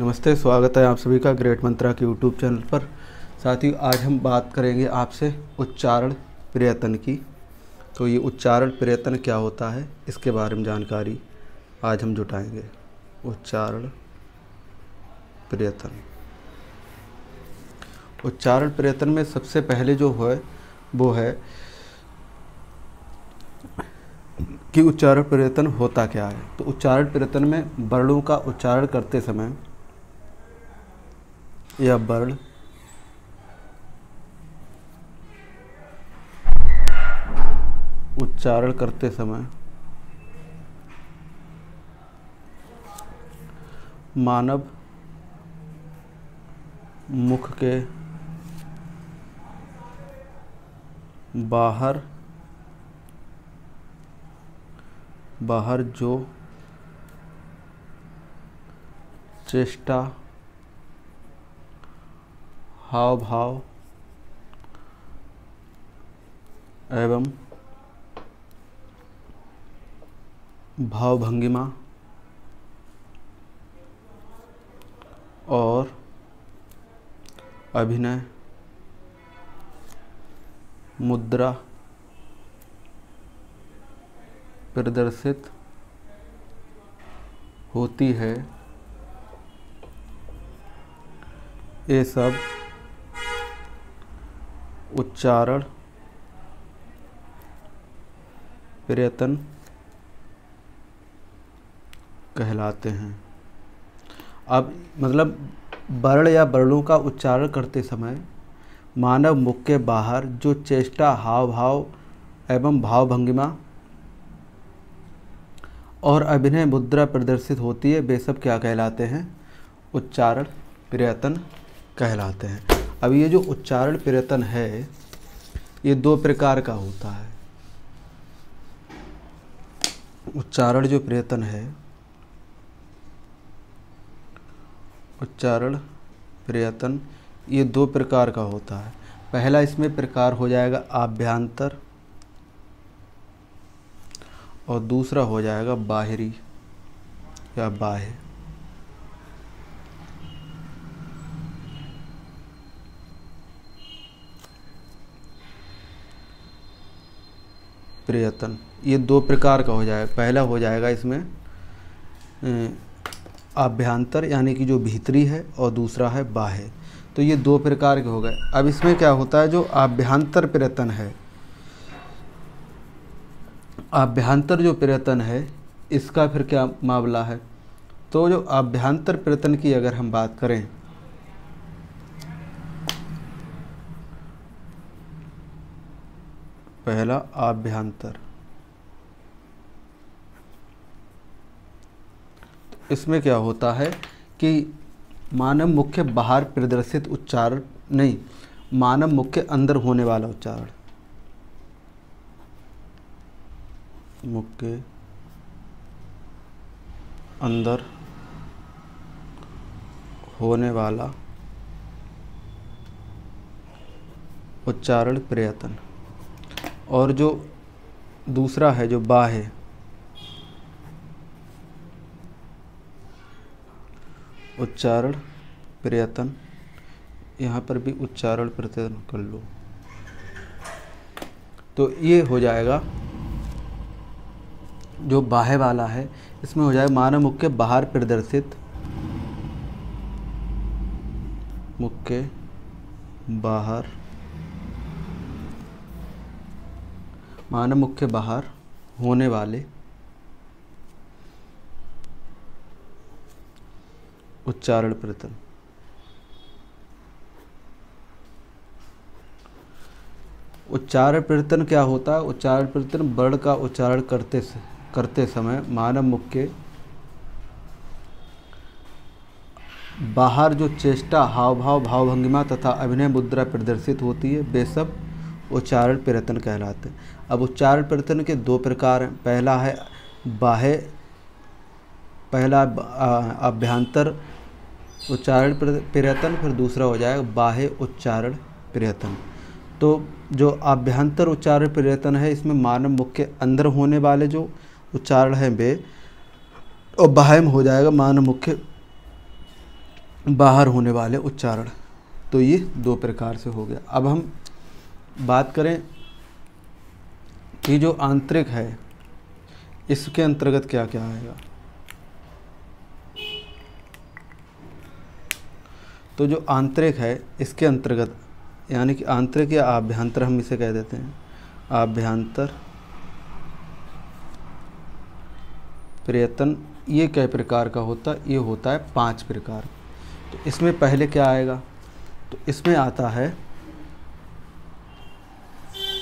नमस्ते, स्वागत है आप सभी का ग्रेट मंत्रा के यूट्यूब चैनल पर। साथियों, आज हम बात करेंगे आपसे उच्चारण प्रयत्न की। तो ये उच्चारण प्रयत्न क्या होता है, इसके बारे में जानकारी आज हम जुटाएंगे। उच्चारण प्रयत्न। उच्चारण प्रयत्न में सबसे पहले जो है वो है कि उच्चारण प्रयत्न होता क्या है। तो उच्चारण प्रयत्न में वर्णों का उच्चारण करते समय या वर्ण उच्चारण करते समय मानव मुख के बाहर जो चेष्टा, हाव भाव एवं भाव भंगिमा और अभिनय मुद्रा प्रदर्शित होती है, ये सब उच्चारण प्रयत्न कहलाते हैं। अब मतलब वर्ण या वर्णों का उच्चारण करते समय मानव मुख के बाहर जो चेष्टा, हाव भाव एवं भाव भंगिमा और अभिनय मुद्रा प्रदर्शित होती है, वे सब क्या कहलाते हैं? उच्चारण प्रयत्न कहलाते हैं। अब ये जो उच्चारण प्रयत्न है ये दो प्रकार का होता है। उच्चारण जो प्रयत्न है, उच्चारण प्रयत्न ये दो प्रकार का होता है। पहला इसमें प्रकार हो जाएगा आभ्यंतर और दूसरा हो जाएगा बाहरी या बाह्य। प्रयत्न ये दो प्रकार का हो जाएगा। पहला हो जाएगा इसमें आभ्यंतर यानी कि जो भीतरी है, और दूसरा है बाह्य। तो ये दो प्रकार के हो गए। अब इसमें क्या होता है, जो आभ्यंतर प्रयत्न है, आभ्यंतर जो प्रयत्न है इसका फिर क्या मामला है? तो जो आभ्यंतर प्रयत्न की अगर हम बात करें, पहला आभ्यंतर, इसमें क्या होता है कि मानव मुख के बाहर प्रदर्शित उच्चारण नहीं, मानव मुख के अंदर होने वाला उच्चारण, मुख के अंदर होने वाला उच्चारण प्रयत्न, और जो दूसरा है जो बाह्य, उच्चारण प्रयत्न। यहाँ पर भी उच्चारण प्रयत्न कर लो। तो ये हो जाएगा जो बाह्य वाला है, इसमें हो जाएगा मानव मुख के बाहर प्रदर्शित, मुख के बाहर, मानव मुख के बाहर होने वाले उच्चारण प्रयत्न। उच्चारण प्रयत्न क्या होता है? उच्चारण प्रयत्न वर्ण का उच्चारण करते समय मानव मुख के बाहर जो चेष्टा, हाव भाव, भाव भंगिमा तथा अभिनय मुद्रा प्रदर्शित होती है, वे सब उच्चारण प्रयत्न कहलाते हैं। अब उच्चारण प्रयत्न के दो प्रकार हैं। पहला है बाह्य, पहला आभ्यंतर उच्चारण प्रयत्न, फिर दूसरा हो जाएगा बाह्य उच्चारण प्रयत्न। तो जो आभ्यंतर उच्चारण प्रयत्न है, इसमें मानव मुख के अंदर होने वाले जो उच्चारण हैं वे, और बाह्य में हो जाएगा मानव मुख के बाहर होने वाले उच्चारण। तो ये दो प्रकार से हो गया। अब हम बात करें कि जो आंतरिक है इसके अंतर्गत क्या क्या आएगा। तो जो आंतरिक है इसके अंतर्गत, यानी कि आंतरिक या आभ्यंतर हम इसे कह देते हैं, आभ्यंतर प्रयत्न, ये कई प्रकार का होता है? ये होता है 5 प्रकार। तो इसमें पहले क्या आएगा? तो इसमें आता है,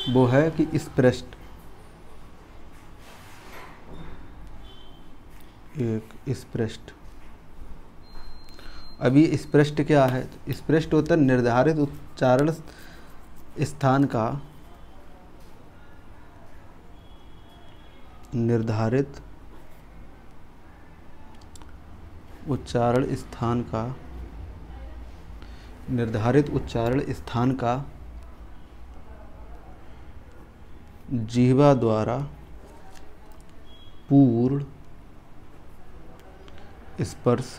वो है कि स्पृष्ट, एक स्पृष्ट। अभी स्पृष्ट क्या है? तो स्पृष्ट होता है निर्धारित उच्चारण स्थान का, निर्धारित उच्चारण स्थान का, निर्धारित उच्चारण स्थान का जिह्वा द्वारा पूर्ण स्पर्श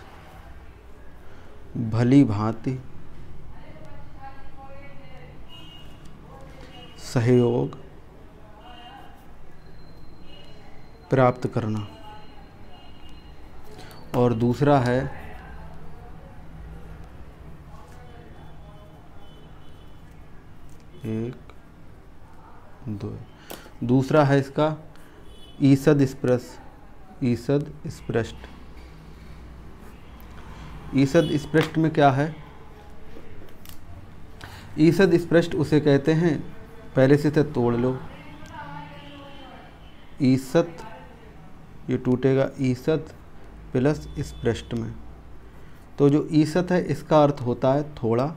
भली भांति सहयोग प्राप्त करना। और दूसरा है एक दो, दूसरा है इसका ईषद स्पृश, ईषद स्पृष्ट। ईषद स्पृष्ट में क्या है? ईषद स्पृष्ट उसे कहते हैं, पहले से तोड़ लो, ईषद, ये टूटेगा ईषद प्लस स्पृष्ट में। तो जो ईषद है इसका अर्थ होता है थोड़ा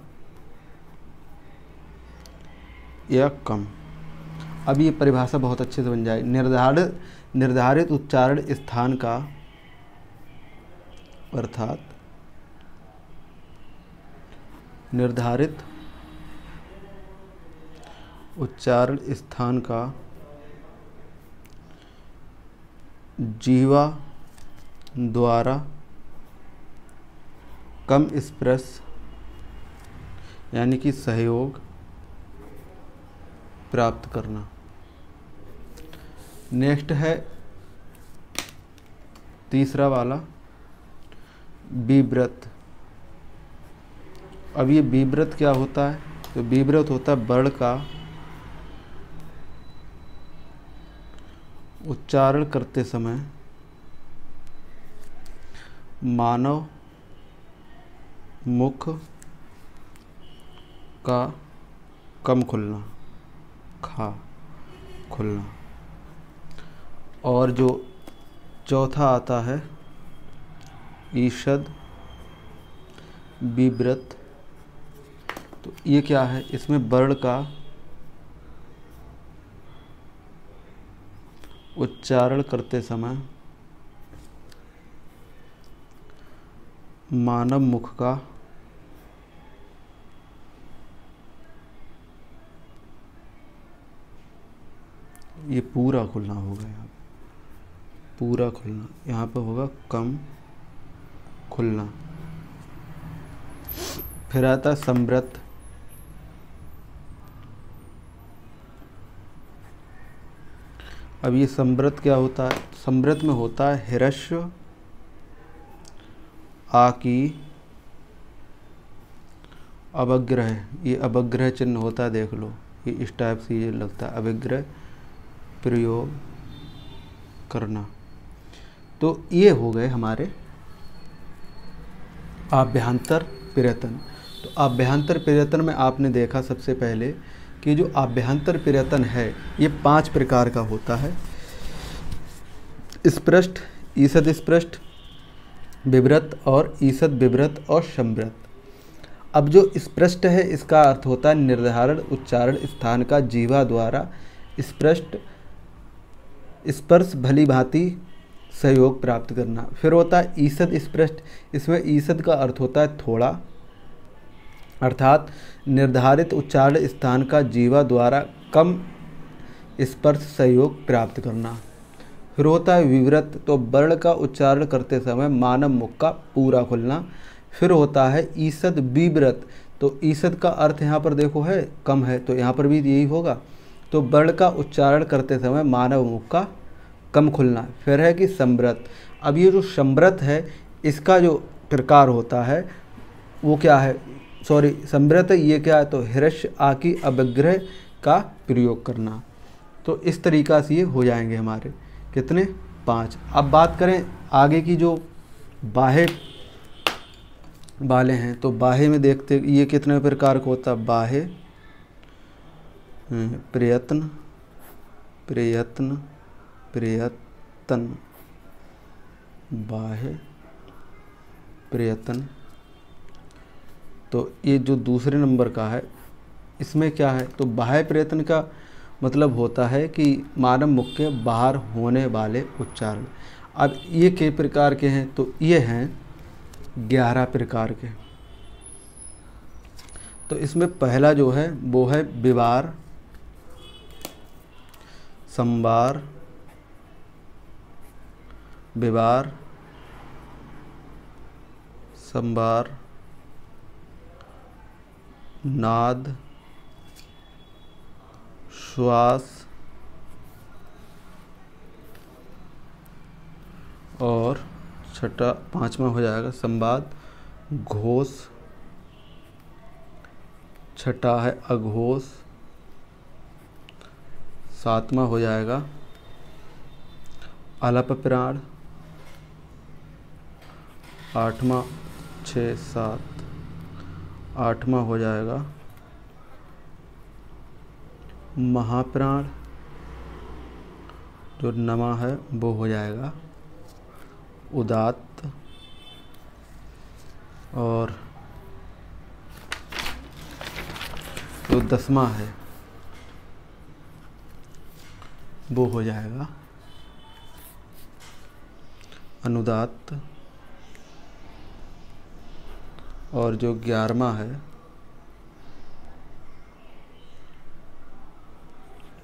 या कम। अब ये परिभाषा बहुत अच्छे से बन जाए। निर्धारित उच्चारण स्थान का, अर्थात निर्धारित उच्चारण स्थान का जिह्वा द्वारा कम स्पर्श यानी कि सहयोग प्राप्त करना। नेक्स्ट है तीसरा वाला विव्रत। अब ये विव्रत क्या होता है? तो विव्रत होता है वर्ण का उच्चारण करते समय मानव मुख का कम खुलना, खा खुलना। और जो चौथा आता है ईषद विव्रत। तो ये क्या है? इसमें वर्ण का उच्चारण करते समय मानव मुख का ये पूरा खुलना होगा, यहाँ पूरा खुलना, यहाँ पर होगा कम खुलना। फिर आता है संव्रत। अब ये संव्रत क्या होता है? संव्रत में होता है ह्रस्व आ की अवग्रह, ये अवग्रह चिन्ह होता है, देख लो, ये इस टाइप से ये लगता है, अवग्रह प्रयोग करना। तो ये हो गए हमारे आभ्यंतर प्रयत्न। तो आभ्यंतर प्रयत्न में आपने देखा सबसे पहले कि जो आभ्यंतर प्रयत्न है ये 5 प्रकार का होता है। स्पृष्ट, ईषद स्पृष्ट, विव्रत और ईषद विव्रत और संव्रत। अब जो स्पृष्ट है इसका अर्थ होता है निर्धारण उच्चारण स्थान का जिह्वा द्वारा स्पष्ट स्पर्श भली भांति सहयोग प्राप्त करना। फिर होता है ईषद स्पृष्ट। इसमें ईषद का अर्थ होता है थोड़ा, अर्थात निर्धारित उच्चारण स्थान का जिह्वा द्वारा कम स्पर्श सहयोग प्राप्त करना। फिर होता है विव्रत। तो वर्ण का उच्चारण करते समय मानव मुख का पूरा खुलना। फिर होता है ईसद बीव्रत। तो ईसद का अर्थ यहाँ पर देखो है कम है, तो यहाँ पर भी यही होगा। तो वर्ण का उच्चारण करते समय मानव मुख का कम खुलना। फिर है कि संव्रत। अब ये जो संव्रत है इसका जो प्रकार होता है वो क्या है, सॉरी संव्रत ये क्या है, तो हृष्य आ की अवग्रह का प्रयोग करना। तो इस तरीक़ा से ये हो जाएंगे हमारे कितने 5। अब बात करें आगे की जो बाहे वाले हैं, तो बाहे में देखते ये कितने प्रकार का होता है। बाहे प्रयत्न प्रयत्न प्रयत्न, बाहे प्रयत्न। तो ये जो दूसरे नंबर का है इसमें क्या है, तो बाह्य प्रयत्न का मतलब होता है कि मानव मुख के बाहर होने वाले उच्चारण। अब ये कई प्रकार के हैं, तो ये हैं 11 प्रकार के। तो इसमें पहला जो है वो है विवार, संवार, विवार, संवार, नाद, श्वास और छठा 5वां हो जाएगा संवाद, घोष, छठा है अघोष, 7वां हो जाएगा अलप प्राण, 8वां 6 7, 8वां हो जाएगा महाप्राण, जो 9वां है वो हो जाएगा उदात्त, और जो 10वां है वो हो जाएगा अनुदात्त, और जो 11वां है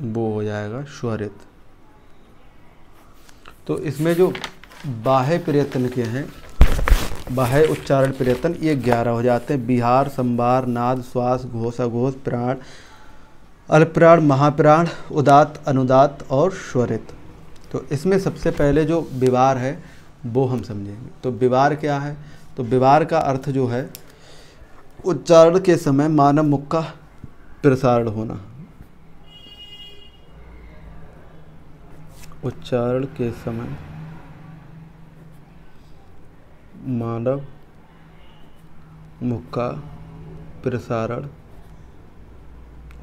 वो हो जाएगा स्वरित। तो इसमें जो बाह्य प्रयत्न के हैं, बाह्य उच्चारण प्रयत्न, ये 11 हो जाते हैं। विहार, संवार, नाद, श्वास, घोष, अघोष, प्राण, अल्पप्राण, महाप्राण, उदात्त, अनुदात्त और स्वरित। तो इसमें सबसे पहले जो विवार है वो हम समझेंगे। तो विवार क्या है, तो विवार का अर्थ जो है उच्चारण के समय मानव मुख का प्रसारण होना। उच्चारण के समय मानव मुख का प्रसारण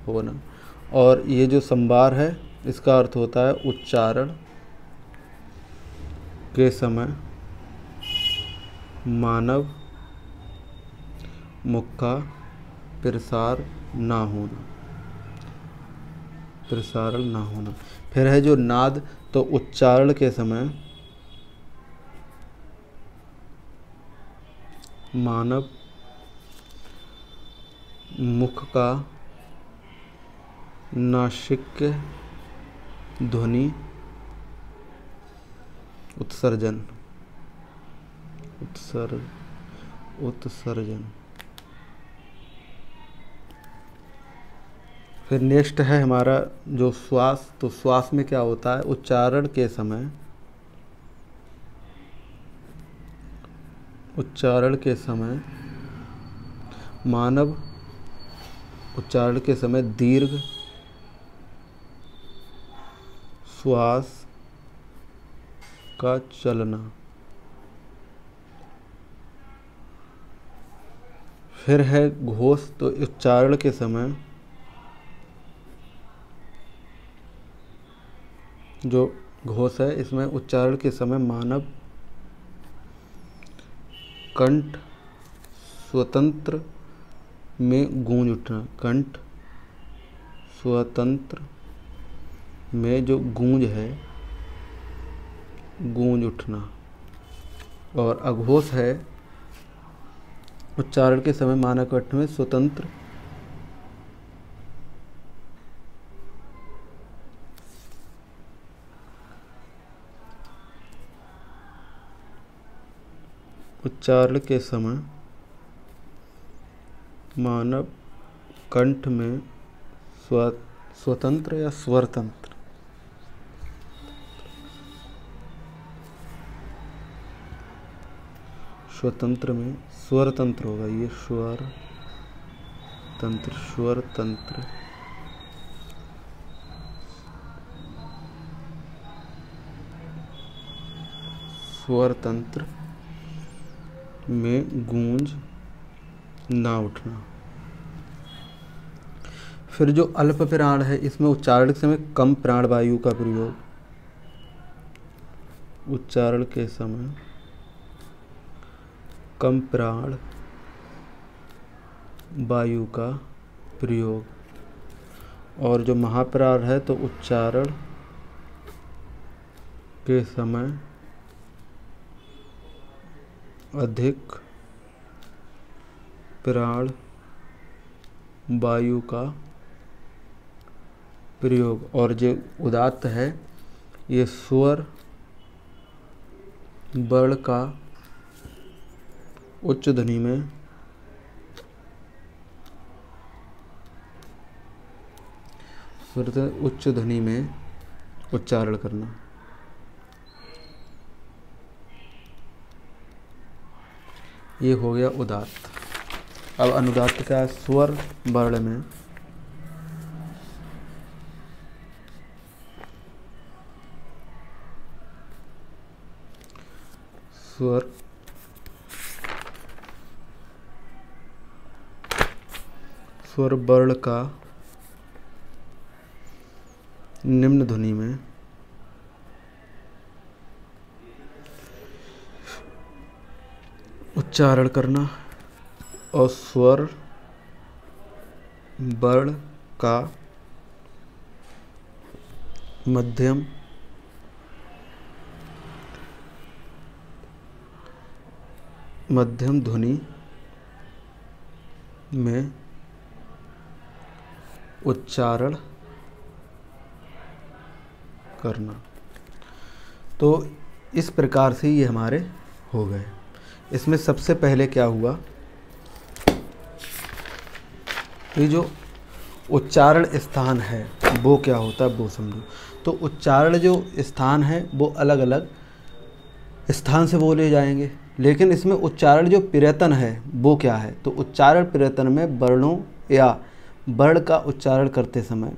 होना। और ये जो संवार है इसका अर्थ होता है उच्चारण के समय मानव मुख का प्रसार ना होना, प्रसारण ना होना। फिर है जो नाद, तो उच्चारण के समय मानव मुख का नासिक ध्वनि उत्सर्जन, उत्सर्जन। फिर नेक्स्ट है हमारा जो श्वास, तो श्वास में क्या होता है, उच्चारण के समय मानव उच्चारण के समय दीर्घ श्वास का चलना। फिर है घोष, तो उच्चारण के समय जो घोष है इसमें उच्चारण के समय मानव कंठ स्वतंत्र में गूंज उठना, कंठ स्वतंत्र में जो गूंज है गूंज उठना। और अघोष है उच्चारण के समय मानव कंठ में स्वतंत्र उच्चारण के समय मानव कंठ में स्वतंत्र या स्वरतंत्र, स्वतंत्र में स्वरतंत्र होगा, ये स्वर तंत्र, स्वर तंत्र, स्वर तंत्र में गूंज ना उठना। फिर जो अल्प प्राण है, इसमें उच्चारण के समय कम प्राण वायु का प्रयोग, उच्चारण के समय कम प्राण वायु का प्रयोग। और जो महाप्राण है तो उच्चारण के समय अधिक प्राण वायु का प्रयोग। और जो उदात्त है, ये स्वर वर्ण का उच्च ध्वनि में उच्च ध्वनि में उच्चारण करना। ये हो गया उदात्त। अब अनुदात्त का स्वर वर्ण में स्वर वर्ण का निम्न ध्वनि में उच्चारण करना और स्वर वर्ण का मध्यम ध्वनि में उच्चारण करना। तो इस प्रकार से ये हमारे हो गए। इसमें सबसे पहले क्या हुआ, ये जो उच्चारण स्थान है वो क्या होता है वो समझो। तो उच्चारण जो स्थान है वो अलग अलग स्थान से बोले जाएंगे, लेकिन इसमें उच्चारण जो प्रयत्न है वो क्या है। तो उच्चारण प्रयत्न में वर्णों या वर्ण का उच्चारण करते समय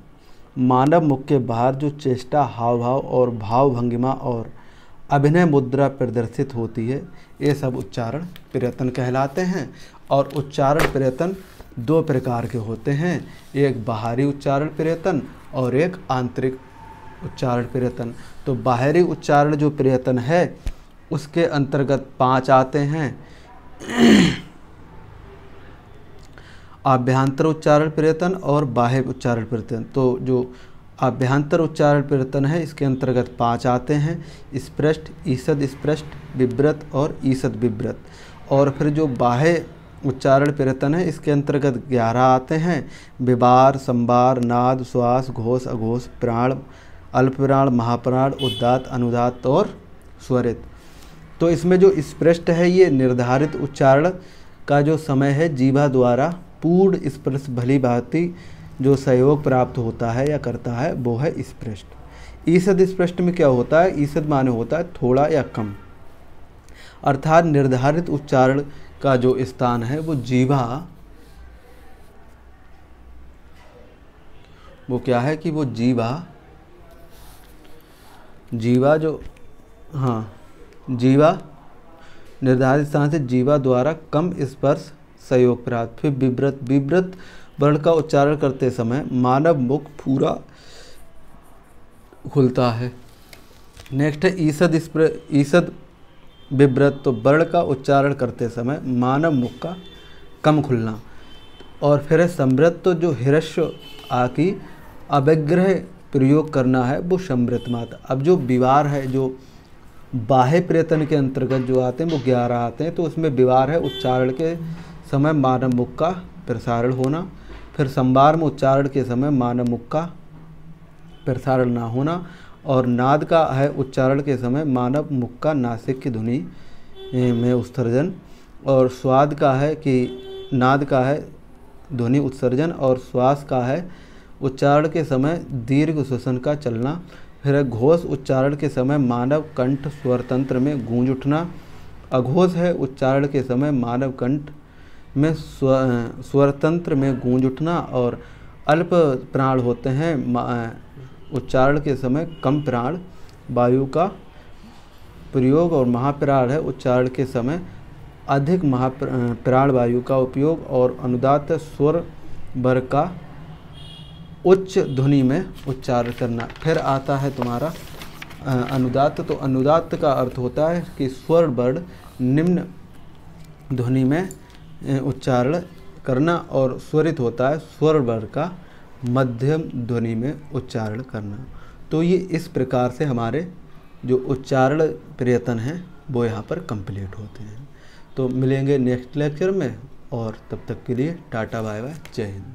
मानव मुख के बाहर जो चेष्टा, हाव भाव और भाव भंगिमा और अभिनय मुद्रा प्रदर्शित होती है, ये सब उच्चारण प्रयत्न कहलाते हैं। और उच्चारण प्रयत्न दो प्रकार के होते हैं, एक बाहरी उच्चारण प्रयत्न और एक आंतरिक उच्चारण प्रयत्न। तो बाहरी उच्चारण जो प्रयत्न है उसके अंतर्गत 5 आते हैं। आभ्यंतर उच्चारण प्रयत्न और बाह्य उच्चारण प्रयत्न। तो जो आभ्यंतर उच्चारण प्रयत्न है इसके अंतर्गत 5 आते हैं, स्पृष्ट, ईषद स्पृष्ट, विव्रत और ईषद विव्रत। और फिर जो बाह्य उच्चारण प्रयत्न है इसके अंतर्गत 11 आते हैं, विवार, संवार, नाद, श्वास, घोष, अघोष, प्राण, अल्पप्राण, महाप्राण, उदात्त, अनुदात्त और स्वरित। तो इसमें जो स्पृष्ट है ये निर्धारित उच्चारण का जो समय है जीवा द्वारा पूर्ण स्पर्श भली भांति जो सहयोग प्राप्त होता है या करता है वो है स्पृष्ट। ईषद स्पृष्ट में क्या होता है, ईषद माने होता है थोड़ा या कम, अर्थात निर्धारित उच्चारण का जो स्थान है वो जीवा, वो क्या है कि वो जीवा जो जीवा निर्धारित स्थान से जीवा द्वारा कम स्पर्श सहयोग प्राप्त। फिर विव्रत वर्ण का उच्चारण करते समय मानव मुख पूरा खुलता है। नेक्स्ट है ईषद विव्रत, तो वर्ण का उच्चारण करते समय मानव मुख का कम खुलना। और फिर है संवृत, तो जो ह्रस्व आ की अवग्रह प्रयोग करना है वो संवृत मात्रा। अब जो विवार है, जो बाह्य प्रयत्न के अंतर्गत जो आते हैं वो 11 आते हैं, तो उसमें विवार है उच्चारण के समय मानव मुख का प्रसारण होना। फिर संवार में उच्चारण के समय मानव मुख का प्रसारण ना होना। और नाद का है उच्चारण के समय मानव मुख का नासिक की ध्वनि में उत्सर्जन। और स्वाद का है कि नाद का है ध्वनि उत्सर्जन, और श्वास का है उच्चारण के समय दीर्घ श्वसन का चलना। फिर है घोष, उच्चारण के समय मानव कंठ स्वर तंत्र में गूंज उठना। अघोष है उच्चारण के समय मानव कंठ में स्वर तंत्र में गूंज उठना। और अल्प प्राण होते हैं, उच्चारण के समय कम प्राण वायु का प्रयोग। और महाप्राण है उच्चारण के समय अधिक प्राण वायु का उपयोग। और अनुदात्त स्वर वर्ग का उच्च ध्वनि में उच्चारण करना। फिर आता है तुम्हारा अनुदात्त। तो अनुदात्त का अर्थ होता है कि स्वर वर्ण निम्न ध्वनि में उच्चारण करना, और स्वरित होता है स्वर वर्ण का मध्यम ध्वनि में उच्चारण करना। तो ये इस प्रकार से हमारे जो उच्चारण प्रयत्न हैं वो यहाँ पर कंप्लीट होते हैं। तो मिलेंगे नेक्स्ट लेक्चर में, और तब तक के लिए टाटा बाय बाय, जय हिंद।